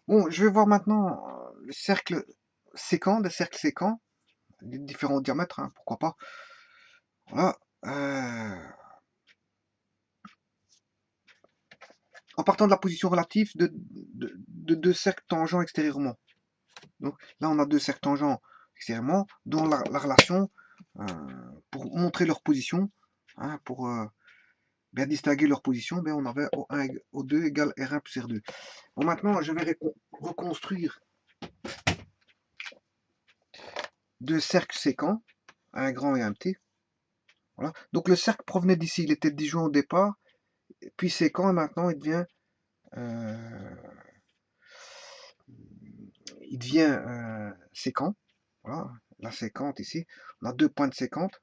Bon, je vais voir maintenant le cercle sécant, des cercles sécants, des différents diamètres, hein, pourquoi pas. Voilà. En partant de la position relative de deux cercles tangents extérieurement. Donc là, on a deux cercles tangents extérieurement, dont la relation, euh, pour montrer leur position, hein, pour bien distinguer leur position, ben, on avait O1, O2 égale R1 plus R2. Bon, maintenant, je vais reconstruire deux cercles sécants, un grand et un petit. Voilà. Donc le cercle provenait d'ici, il était disjoint au départ, puis séquent, et maintenant euh, il devient séquent. Voilà, la séquente ici, on a deux points de séquente.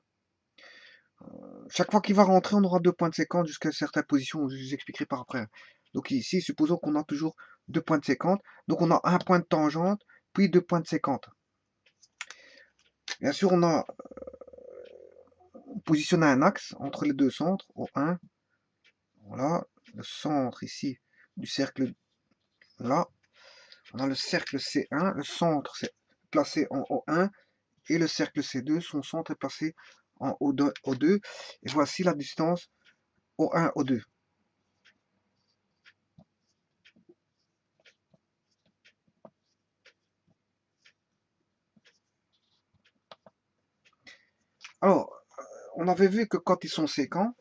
Chaque fois qu'il va rentrer, on aura deux points de séquente jusqu'à certaines positions, je vous expliquerai par après. Donc ici, supposons qu'on a toujours deux points de séquente, donc on a un point de tangente, puis deux points de séquente. Bien sûr, on positionne un axe entre les deux centres, au 1, voilà, le centre ici du cercle là, on a le cercle C1, le centre c'est placé en O1 et le cercle C2, son centre est placé en O2. Et voici la distance O1, O2. Alors, on avait vu que quand ils sont séquents,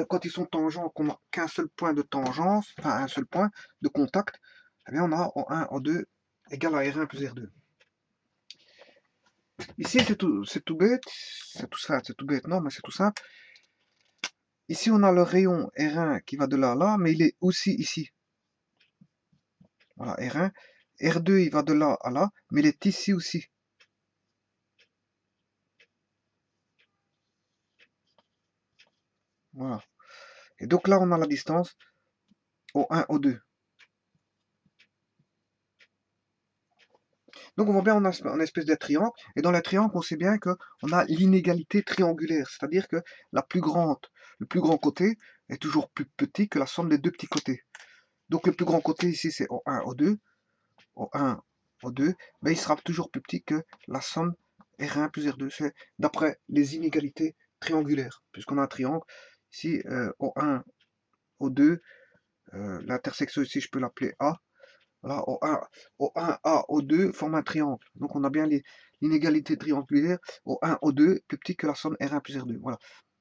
quand ils sont tangents, qu'on n'a qu'un seul point de tangence, enfin un seul point de contact, eh bien on a O1, O2 égale à R1 plus R2. Ici, c'est tout bête, c'est tout bête, non, mais c'est tout simple. Ici, on a le rayon R1 qui va de là à là, mais il est aussi ici. Voilà, R1. R2, il va de là à là, mais il est ici aussi. Voilà. Et donc là, on a la distance O1, O2. Donc on voit bien, on a une espèce de triangle, et dans le triangle, on sait bien qu'on a l'inégalité triangulaire, c'est-à-dire que le plus grand côté est toujours plus petit que la somme des deux petits côtés. Donc le plus grand côté ici, c'est O1, O2, O1, O2, mais il sera toujours plus petit que la somme R1 plus R2. C'est d'après les inégalités triangulaires, puisqu'on a un triangle. Ici, O1, O2, l'intersection ici, je peux l'appeler A. Voilà, O1A, O2 forment un triangle. Donc on a bien l'inégalité triangulaire O1, O2 plus petit que la somme R1 plus R2. Voilà.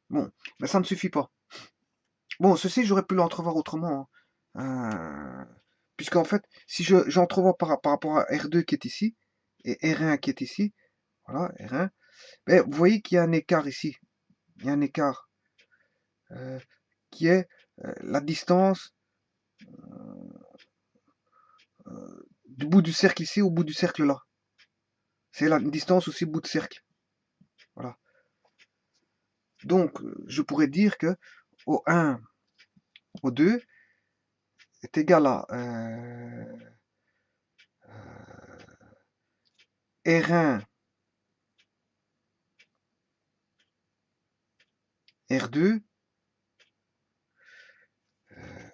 Bon, mais ça ne suffit pas. Bon, ceci, j'aurais pu l'entrevoir autrement, hein. Puisqu'en fait, si j'entrevois par rapport à R2 qui est ici, et R1 qui est ici, voilà, R1, ben, vous voyez qu'il y a un écart ici. Il y a un écart euh, qui est la distance du bout du cercle ici au bout du cercle là. C'est la distance aussi au bout de cercle. Voilà. Donc, je pourrais dire que O1, O2 est égal à R1, R2,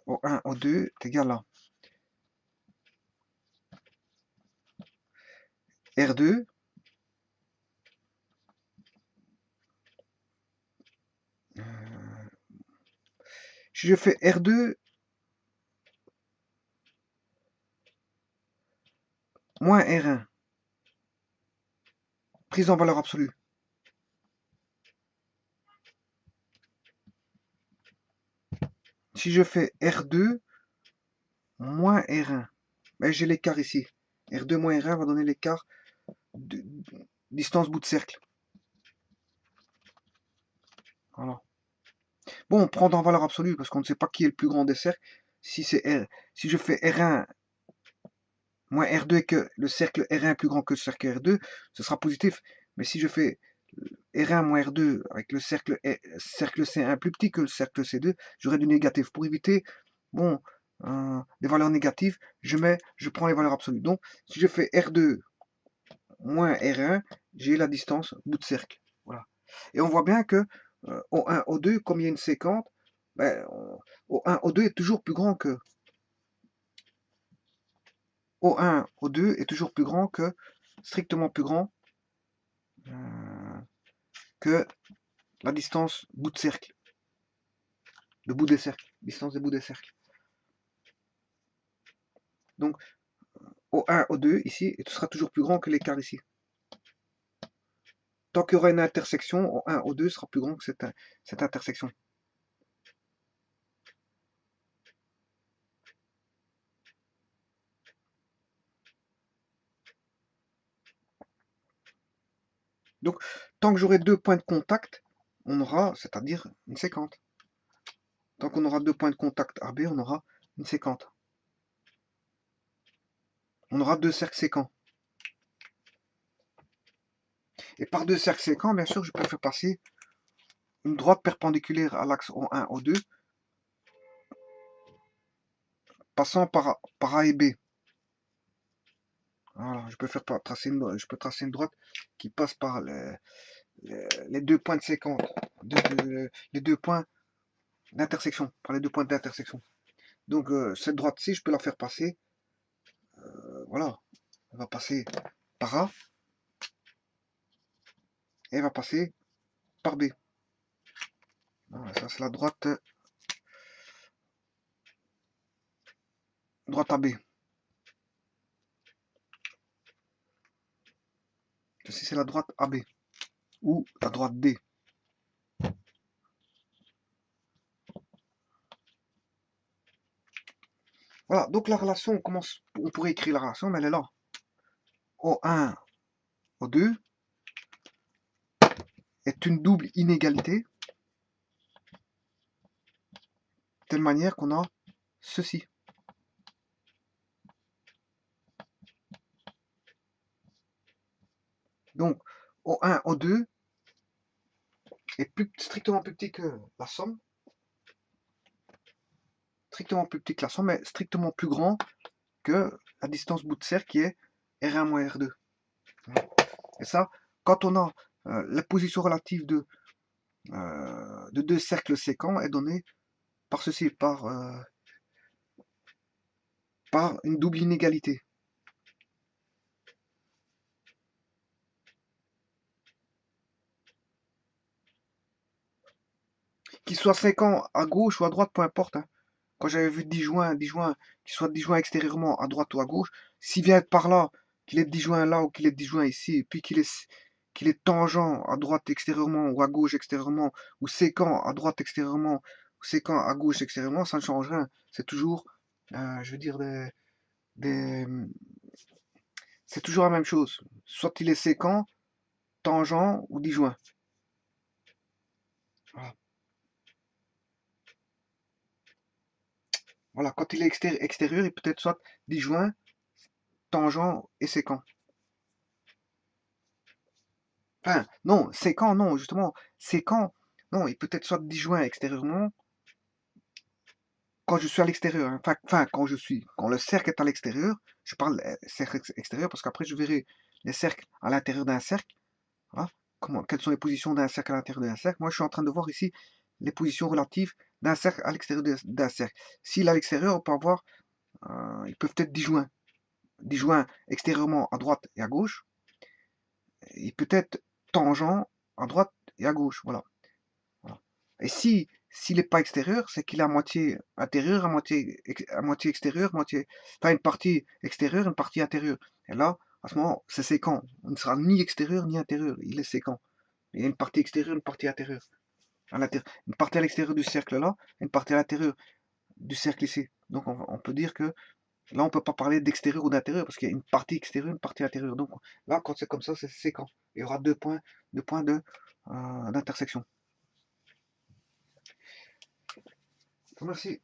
O1, O2 est égal à R2, si je fais R2 moins R1, prise en valeur absolue. Si je fais R2 moins R1, ben j'ai l'écart ici. R2 moins R1 va donner l'écart de distance bout de cercle. Voilà. Bon, on prend en valeur absolue parce qu'on ne sait pas qui est le plus grand des cercles. Si je fais R1 moins R2 et que le cercle R1 est plus grand que le cercle R2, ce sera positif. Mais si je fais R1 moins R2 avec le cercle C1 plus petit que le cercle C2, j'aurai du négatif. Pour éviter bon, des valeurs négatives, je prends les valeurs absolues. Donc, si je fais R2 moins R1, j'ai la distance bout de cercle. Voilà. Et on voit bien que O1, O2, comme il y a une séquence, ben, O1, O2 est toujours plus grand que O1, O2 est toujours plus grand que, strictement plus grand que la distance bout de cercle, le bout des cercles, distance des bouts des cercles. Donc, O1, O2 ici, et ce sera toujours plus grand que l'écart ici. Tant qu'il y aura une intersection, O1, O2 sera plus grand que cette intersection. Donc, tant que j'aurai deux points de contact, on aura, c'est-à-dire une séquente. Tant qu'on aura deux points de contact AB, on aura une séquente. On aura deux cercles séquents. Et par deux cercles séquents, bien sûr, je peux faire passer une droite perpendiculaire à l'axe O1, O2, passant par A et B. Voilà, je peux tracer une droite qui passe par les deux points de séquence, les deux points d'intersection, par les deux points d'intersection. Donc cette droite-ci, je peux la faire passer, voilà, elle va passer par A, et elle va passer par B. Voilà, ça c'est la droite AB. Ceci c'est la droite AB, ou la droite D. Voilà, donc la relation, on pourrait écrire la relation, mais elle est là. O1, O2 est une double inégalité, de telle manière qu'on a ceci. Donc, O1, O2 est strictement plus petit que la somme. Strictement plus petit que la somme, mais strictement plus grand que la distance bout de cercle qui est R1 moins R2. Et ça, quand on a la position relative de deux cercles séquents est donnée par ceci, par une double inégalité. Qu'il soit séquent à gauche ou à droite, peu importe. Hein. Quand j'avais vu disjoint, qu'il soit disjoint extérieurement à droite ou à gauche, s'il vient être par là, qu'il est disjoint là ou qu'il est disjoint ici, et puis qu'il est tangent à droite extérieurement ou à gauche extérieurement, ou séquent à droite extérieurement, ou séquent à gauche extérieurement, ça ne change rien. C'est toujours, je veux dire, c'est toujours la même chose. Soit il est séquent, tangent ou disjoint. Voilà. Voilà. Quand il est extérieur, il peut être soit disjoint, tangent et séquent. Enfin, non, séquent, non, justement. Séquent, non, il peut être soit disjoint extérieurement, quand je suis à l'extérieur. Hein. Enfin, quand le cercle est à l'extérieur, je parle cercle extérieur parce qu'après je verrai les cercles à l'intérieur d'un cercle. Voilà. Quelles sont les positions d'un cercle à l'intérieur d'un cercle. Moi, je suis en train de voir ici les positions relatives d'un cercle à l'extérieur d'un cercle. S'il est à l'extérieur, on peut avoir, ils peuvent être disjoints extérieurement à droite et à gauche. Il peut être tangent à droite et à gauche. Voilà. Et s'il n'est pas extérieur, c'est qu'il est à moitié intérieur, à moitié extérieur, enfin une partie extérieure, une partie intérieure. Et là, à ce moment, c'est séquent. Il ne sera ni extérieur ni intérieur. Il est séquent. Il y a une partie extérieure, une partie intérieure. Une partie à l'extérieur du cercle là, une partie à l'intérieur du cercle ici. Donc on peut dire que là, on ne peut pas parler d'extérieur ou d'intérieur parce qu'il y a une partie extérieure, une partie intérieure. Donc là, quand c'est comme ça, c'est séquent. Il y aura deux points d'intersection. Merci.